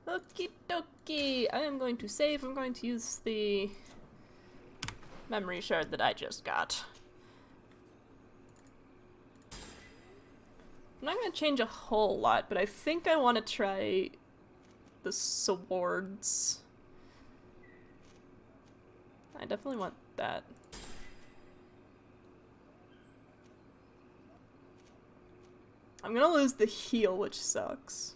Okie dokie. I am going to save. I'm going to use the memory shard that I just got. I'm not going to change a whole lot, but I think I want to try the swords. I definitely want that. I'm gonna lose the heal, which sucks.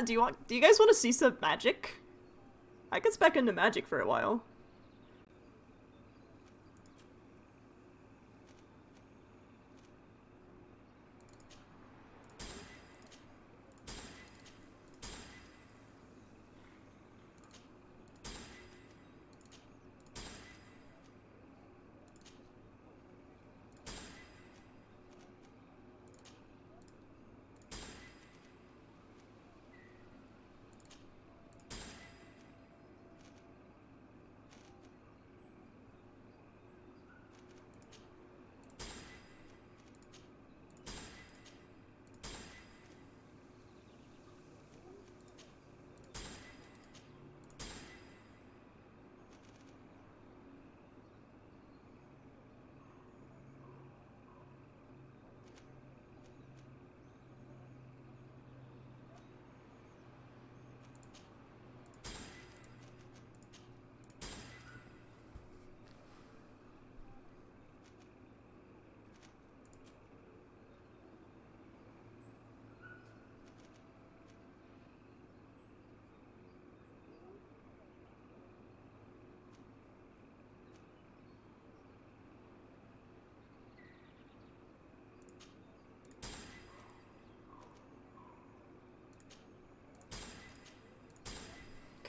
Do you guys want to see some magic? I get back into magic for a while.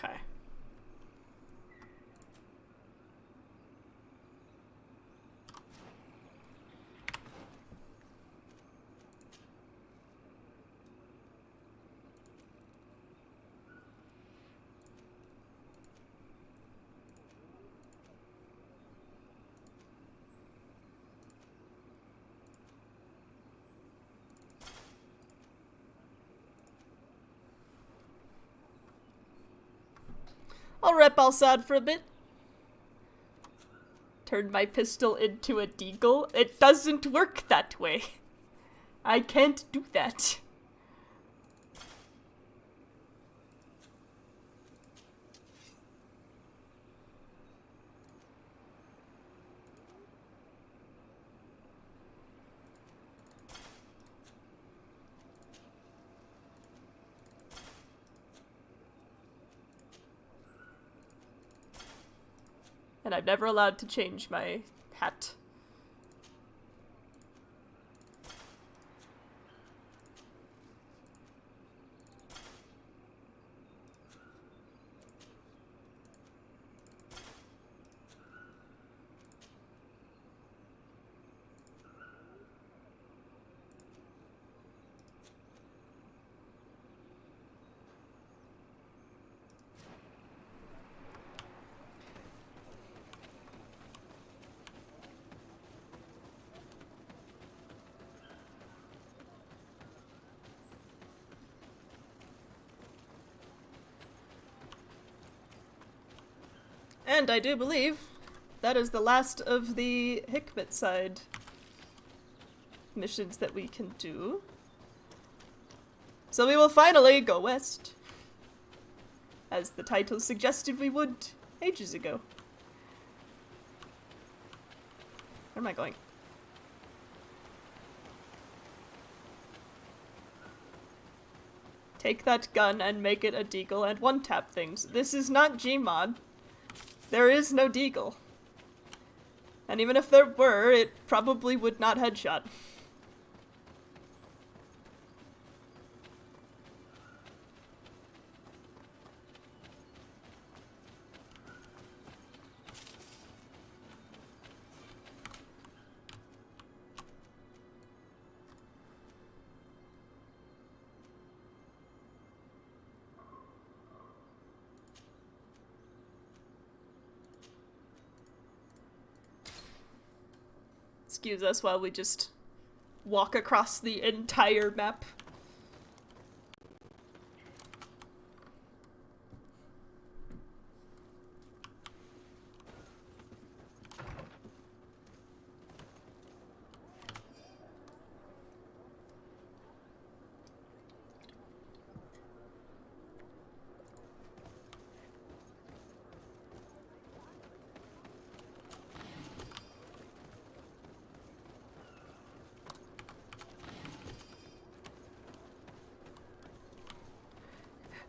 Okay. I'll rep Alsad for a bit. Turn my pistol into a deagle. It doesn't work that way. I can't do that. And I'm never allowed to change my hat. And I do believe that is the last of the Hikmet side missions that we can do. So we will finally go west, as the title suggested we would ages ago. Where am I going? Take that gun and make it a deagle and one-tap things. This is not Gmod. There is no deagle. And even if there were, it probably would not headshot. Excuse us while we just walk across the entire map.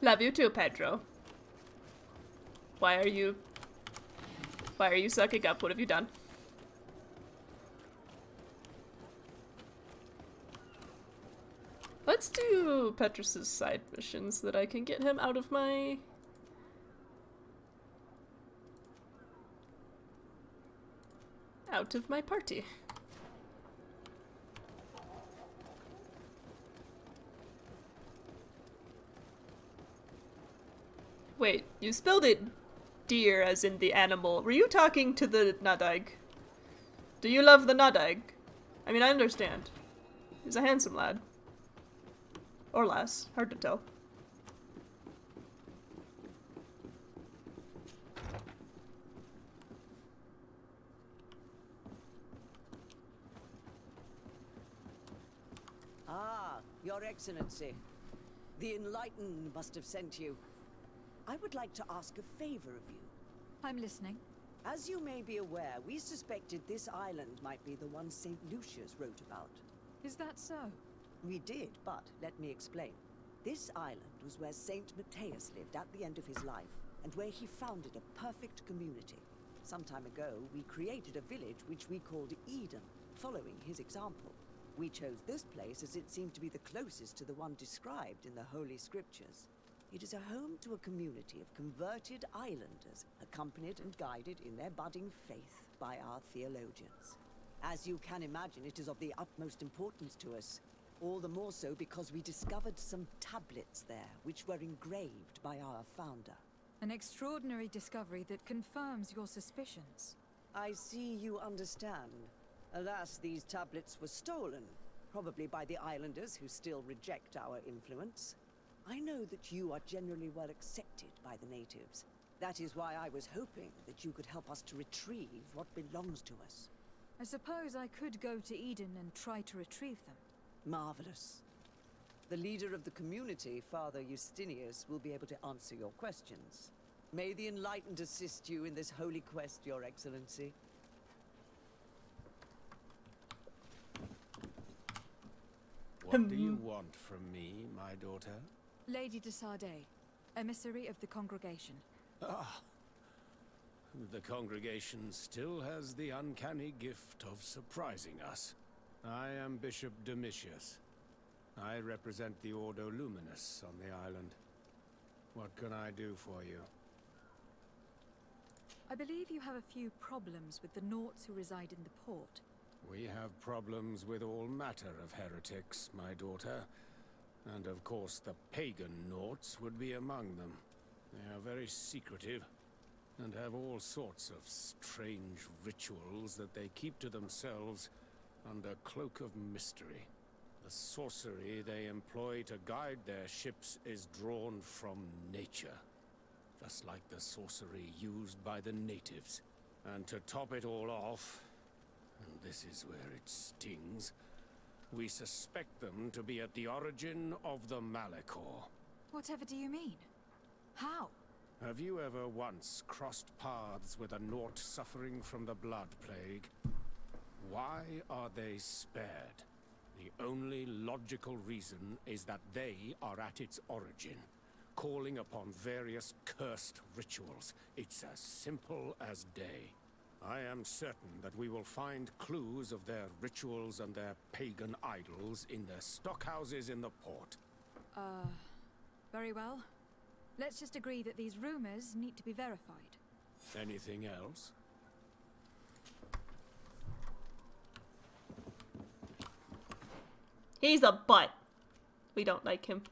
Love you too, Pedro. Why are you sucking up? What have you done? Let's do Petrus's side missions so that I can get him out of my... party. Wait, you spelled it deer as in the animal. Were you talking to the Nadag? Do you love the Nadag? I mean, I understand. He's a handsome lad. Or lass. Hard to tell. Ah, Your Excellency. The Enlightened must have sent you. I would like to ask a favor of you. I'm listening. As you may be aware, we suspected this island might be the one St. Lucius wrote about. Is that so? We did, but let me explain. This island was where St. Matthias lived at the end of his life, and where he founded a perfect community. Some time ago, we created a village which we called Eden, following his example. We chose this place as it seemed to be the closest to the one described in the Holy Scriptures. It is a home to a community of converted islanders, accompanied and guided in their budding faith by our theologians. As you can imagine, it is of the utmost importance to us. All the more so because we discovered some tablets there, which were engraved by our founder. An extraordinary discovery that confirms your suspicions. I see you understand. Alas, these tablets were stolen, probably by the islanders who still reject our influence. I know that you are generally well accepted by the natives. That is why I was hoping that you could help us to retrieve what belongs to us. I suppose I could go to Eden and try to retrieve them. Marvelous. The leader of the community, Father Justinius, will be able to answer your questions. May the Enlightened assist you in this holy quest, Your Excellency. What do you want from me, my daughter? Lady de Sardet, emissary of the congregation. Ah, the congregation still has the uncanny gift of surprising us. I am Bishop Domitius. I represent the Ordo Luminous on the island. What can I do for you? I believe you have a few problems with the Nauts who reside in the port. We have problems with all matter of heretics, my daughter. And of course the pagan Nauts would be among them. They are very secretive, and have all sorts of strange rituals that they keep to themselves under cloak of mystery. The sorcery they employ to guide their ships is drawn from nature, just like the sorcery used by the natives. And to top it all off, and this is where it stings, we suspect them to be at the origin of the Malachor. Whatever do you mean? How? Have you ever once crossed paths with a Naut suffering from the blood plague? Why are they spared? The only logical reason is that they are at its origin, calling upon various cursed rituals. It's as simple as day. I am certain that we will find clues of their rituals and their pagan idols in their stockhouses in the port. Very well. Let's just agree that these rumors need to be verified. Anything else? He's a butt. We don't like him.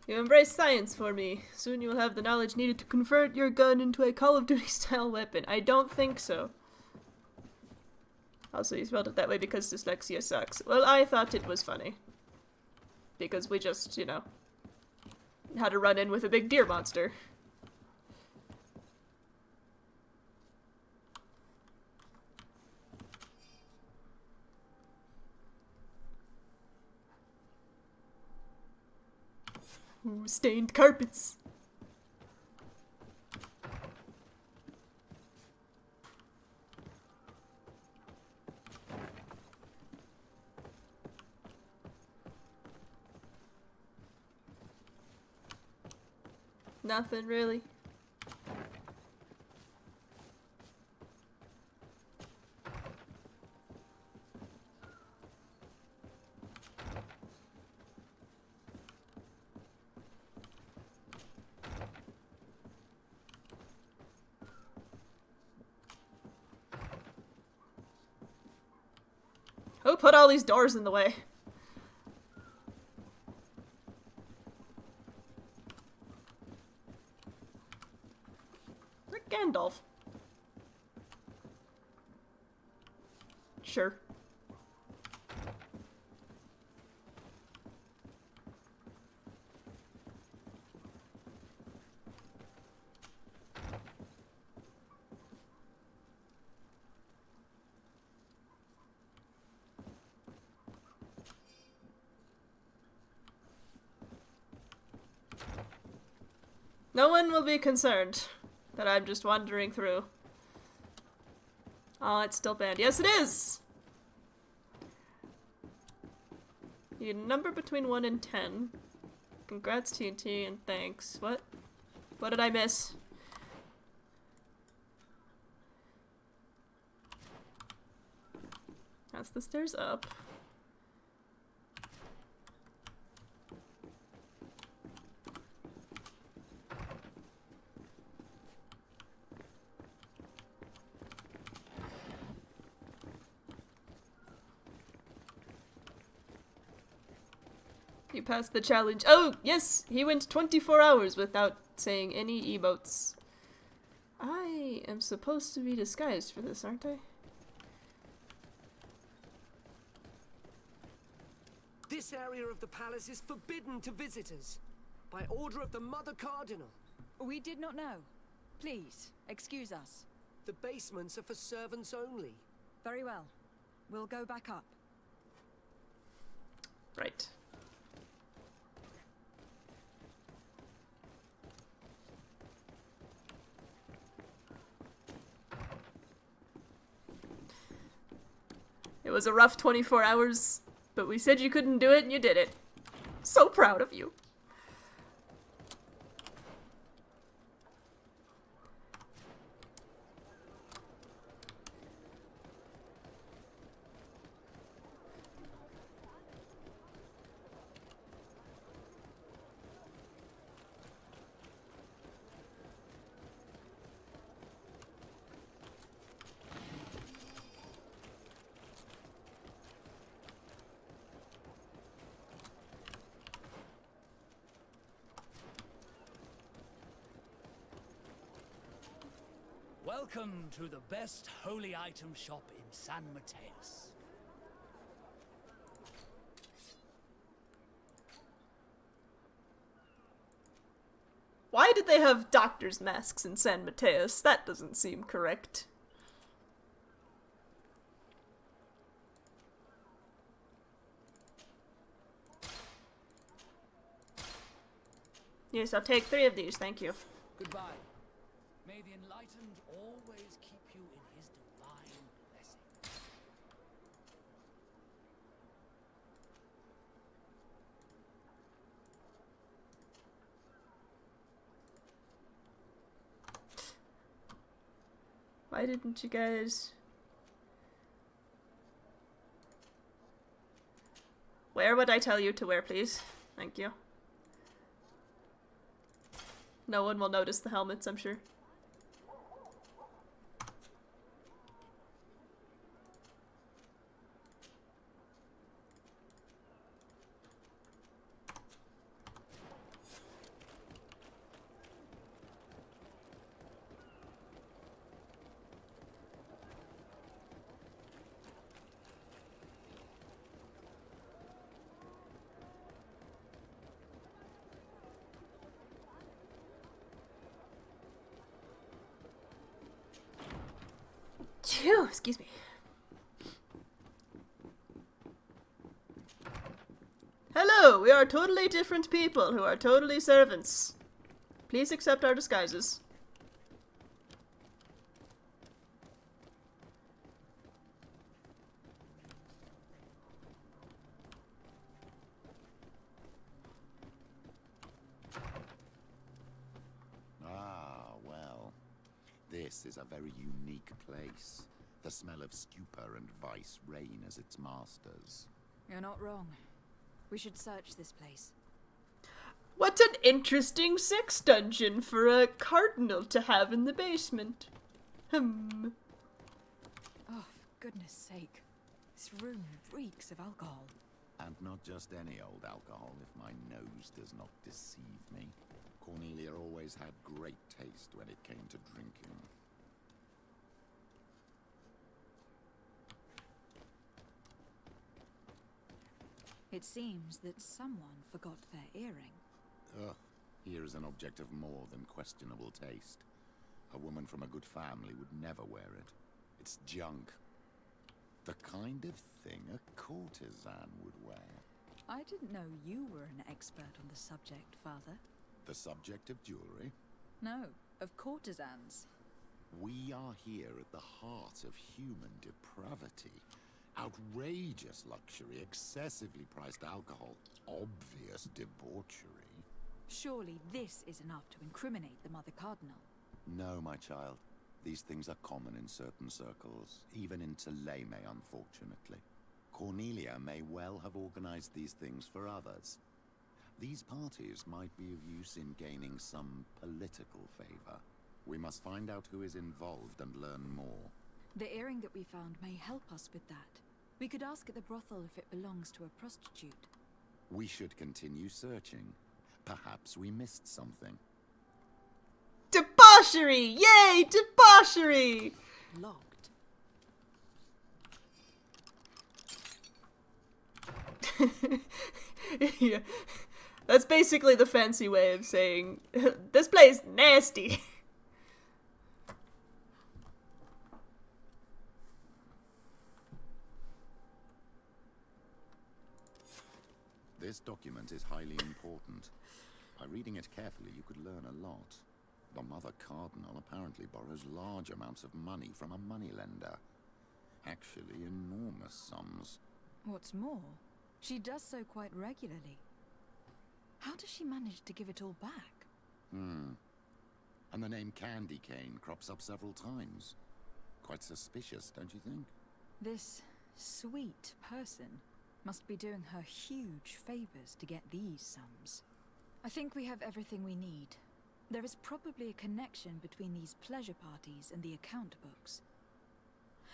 You embrace science for me. Soon you will have the knowledge needed to convert your gun into a Call of Duty-style weapon. I don't think so. Also, you spelled it that way because dyslexia sucks. Well, I thought it was funny. Because we just, you know, had a run-in with a big deer monster. Ooh, stained carpets. Nothing really. Who put all these doors in the way? Rick Gandalf. Sure. No one will be concerned that I'm just wandering through. Oh, it's still banned. Yes, it is! You number between 1 and 10. Congrats, TNT, and thanks. What? What did I miss? That's the stairs up. You passed the challenge. Oh, yes! He went 24 hours without saying any emotes. I am supposed to be disguised for this, aren't I? This area of the palace is forbidden to visitors, by order of the Mother Cardinal. We did not know. Please, excuse us. The basements are for servants only. Very well. We'll go back up. Right. It was a rough 24 hours, but we said you couldn't do it and you did it. So proud of you. Welcome to the best holy item shop in San Mateus. Why did they have doctor's masks in San Mateus? That doesn't seem correct. Yes, I'll take 3 of these, thank you. Goodbye. May the enlightened always keep you in his divine blessing. Why didn't you guys... Where would I tell you to wear, please? Thank you. No one will notice the helmets, I'm sure. Phew, excuse me. Hello, we are totally different people who are totally servants. Please accept our disguises. Ah, well. This is a very unique place. The smell of stupor and vice reign as its masters. You're not wrong. We should search this place. What an interesting sex dungeon for a cardinal to have in the basement. Oh, for goodness sake. This room reeks of alcohol. And not just any old alcohol, if my nose does not deceive me. Cornelia always had great taste when it came to drinking. It seems that someone forgot their earring. Ugh, here is an object of more than questionable taste. A woman from a good family would never wear it. It's junk. The kind of thing a courtesan would wear. I didn't know you were an expert on the subject, Father. The subject of jewelry? No, of courtesans. We are here at the heart of human depravity. Outrageous luxury, excessively priced alcohol, obvious debauchery. Surely this is enough to incriminate the Mother Cardinal. No, my child. These things are common in certain circles, even in Theleme, unfortunately. Cornelia may well have organized these things for others. These parties might be of use in gaining some political favor. We must find out who is involved and learn more. The earring that we found may help us with that. We could ask at the brothel if it belongs to a prostitute. We should continue searching. Perhaps we missed something. Debauchery! Yay! Debauchery! Locked. Yeah. That's basically the fancy way of saying, this place nasty. This document is highly important. By reading it carefully, you could learn a lot. The Mother Cardinal apparently borrows large amounts of money from a moneylender. Actually, enormous sums. What's more, she does so quite regularly. How does she manage to give it all back? And the name Candy Cane crops up several times. Quite suspicious, don't you think? This sweet person must be doing her huge favors to get these sums. I think we have everything we need. There is probably a connection between these pleasure parties and the account books.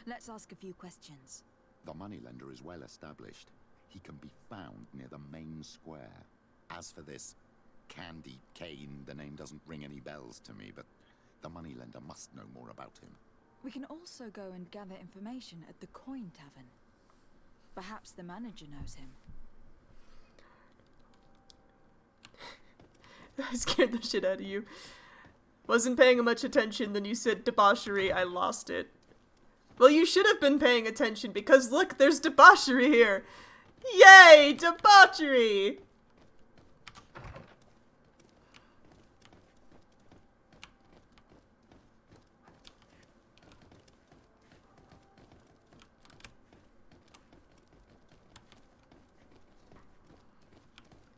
Let's ask a few questions. The moneylender is well established. He can be found near the main square. As for this Candy Cane, the name doesn't ring any bells to me, but the moneylender must know more about him. We can also go and gather information at the Coin Tavern. Perhaps the manager knows him. I scared the shit out of you. Wasn't paying much attention, then you said debauchery, I lost it. Well, you should have been paying attention, because look, there's debauchery here! Yay! Debauchery!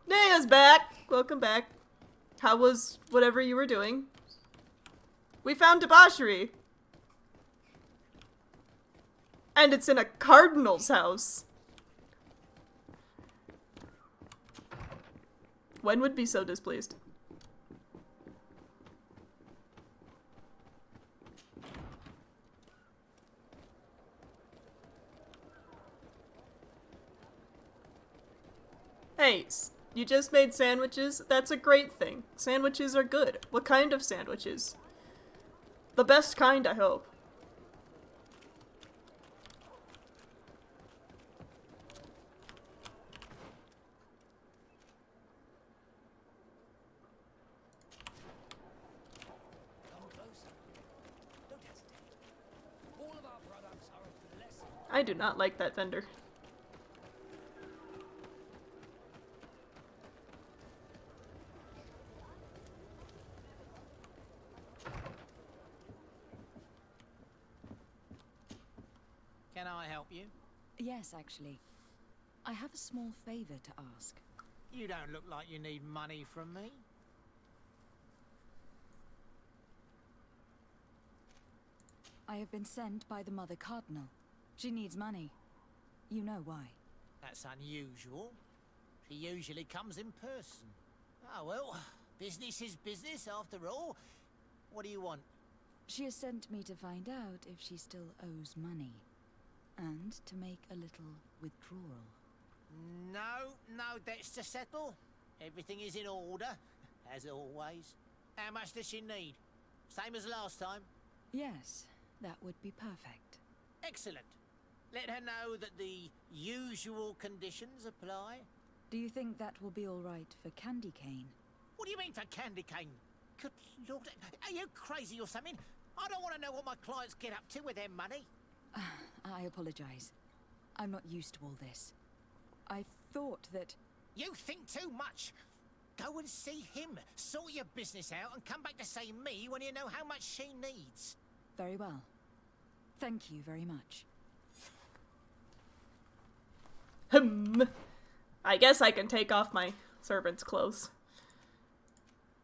Naya's back! Welcome back. How was whatever you were doing? We found debauchery. And it's in a cardinal's house. When would be so displeased? Hey, you just made sandwiches? That's a great thing. Sandwiches are good. What kind of sandwiches? The best kind, I hope. Come closer. Don't hesitate. All of our brothers I do not like that vendor. Can I help you? Yes, actually. I have a small favor to ask. You don't look like you need money from me. I have been sent by the Mother Cardinal. She needs money. You know why. That's unusual. She usually comes in person. Oh well, business is business after all. What do you want? She has sent me to find out if she still owes money. And to make a little withdrawal. No debts to settle. Everything is in order, as always. How much does she need? Same as last time? Yes, that would be perfect. Excellent. Let her know that the usual conditions apply. Do you think that will be all right for Candy Cane? What do you mean for candy cane? Good Lord, are you crazy or something? I don't want to know what my clients get up to with their money. I apologize. I'm not used to all this. I thought that... You think too much. Go and see him, sort your business out, and come back to see me when you know how much she needs. Very well. Thank you very much. I guess I can take off my servant's clothes.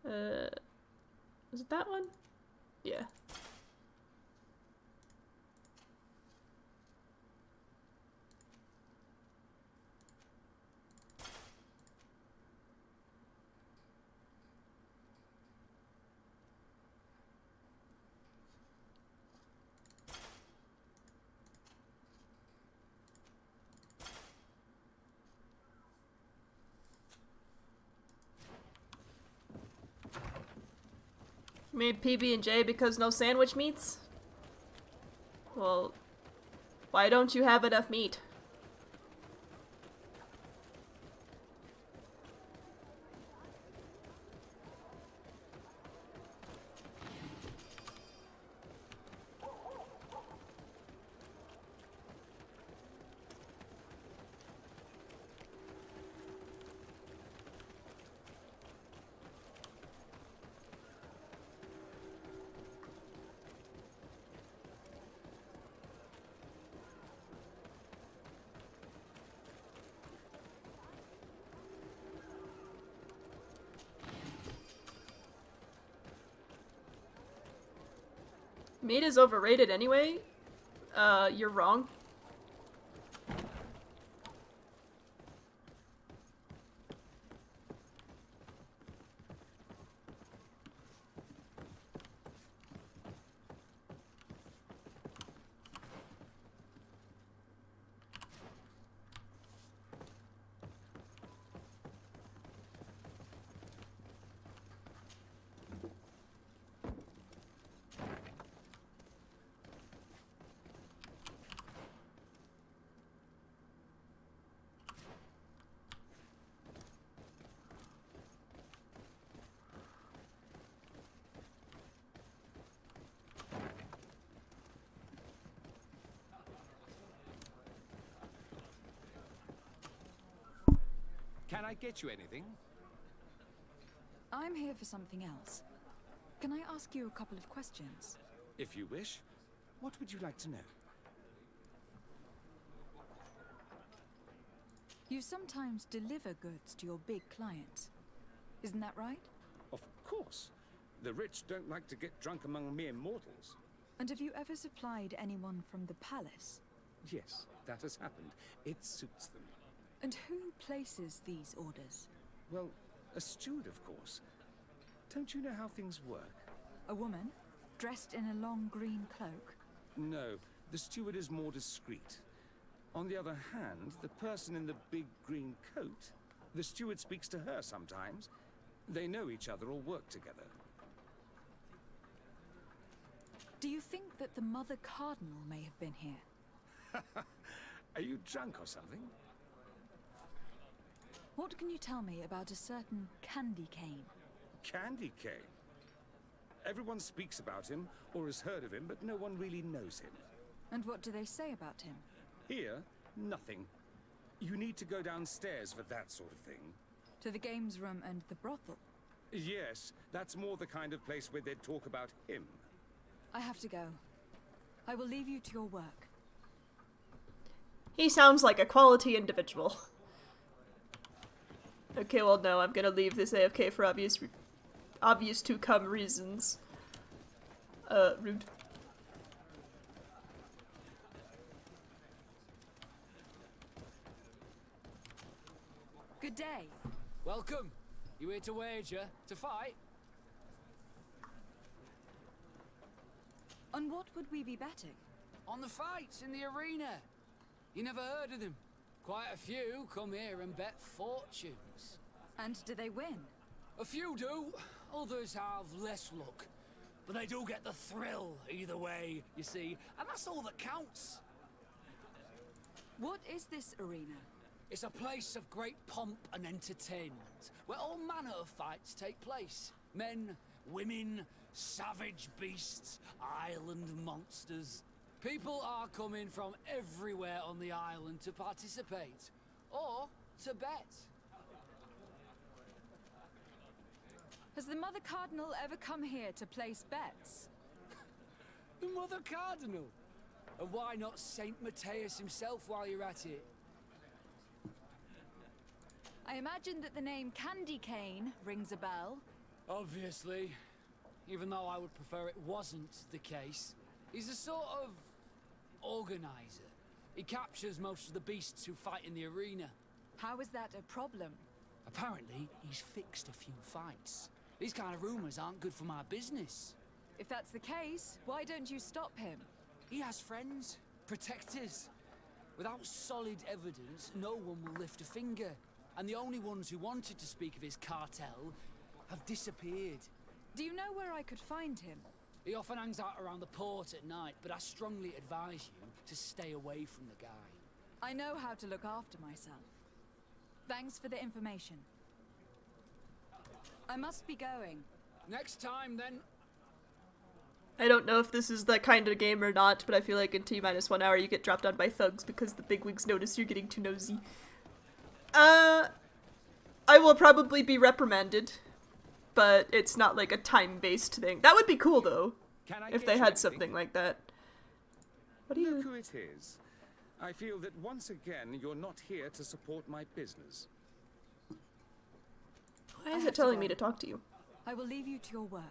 Is it that one? Yeah. You made PB&J because no sandwich meats? Well, why don't you have enough meat? Meat is overrated anyway. You're wrong. Can I get you anything? I'm here for something else. Can I ask you a couple of questions? If you wish. What would you like to know? You sometimes deliver goods to your big clients. Isn't that right? Of course. The rich don't like to get drunk among mere mortals. And have you ever supplied anyone from the palace? Yes, that has happened. It suits them. And who places these orders? Well, a steward, of course. Don't you know how things work? A woman? Dressed in a long green cloak? No, the steward is more discreet. On the other hand, the person in the big green coat, the steward speaks to her sometimes. They know each other or work together. Do you think that the Mother Cardinal may have been here? Are you drunk or something? What can you tell me about a certain Candy Cane? Candy Cane? Everyone speaks about him or has heard of him, but no one really knows him. And what do they say about him? Here, nothing. You need to go downstairs for that sort of thing. To the games room and the brothel. Yes, that's more the kind of place where they'd talk about him. I have to go. I will leave you to your work. He sounds like a quality individual. Okay, well no, I'm gonna leave this AFK for obvious to come reasons. Rude. Good day. Welcome. You here to wager? To fight? On what would we be betting? On the fights in the arena. You never heard of them? Quite a few come here and bet fortunes. And do they win? A few do, others have less luck. But they do get the thrill either way, you see, and that's all that counts. What is this arena? It's a place of great pomp and entertainment, where all manner of fights take place. Men, women, savage beasts, island monsters. People are coming from everywhere on the island to participate, or to bet. Has the Mother Cardinal ever come here to place bets? The Mother Cardinal? And why not Saint Matthias himself while you're at it? I imagine that the name Candy Cane rings a bell. Obviously. Even though I would prefer it wasn't the case. He's a sort of organizer. He captures most of the beasts who fight in the arena. How is that a problem? Apparently, he's fixed a few fights. These kind of rumors aren't good for my business. If that's the case, why don't you stop him? He has friends, protectors. Without solid evidence, no one will lift a finger. And the only ones who wanted to speak of his cartel have disappeared. Do you know where I could find him? He often hangs out around the port at night, but I strongly advise you to stay away from the guy. I know how to look after myself. Thanks for the information. I must be going. Next time, then. I don't know if this is that kind of game or not, but I feel like in T-1 hour you get dropped on by thugs because the bigwigs notice you're getting too nosy. I will probably be reprimanded, but it's not like a time-based thing. That would be cool though, if they had something like that. What do you... Look who it is. I feel that once again you're not here to support my business. Why is it telling me to talk to you? I will leave you to your work.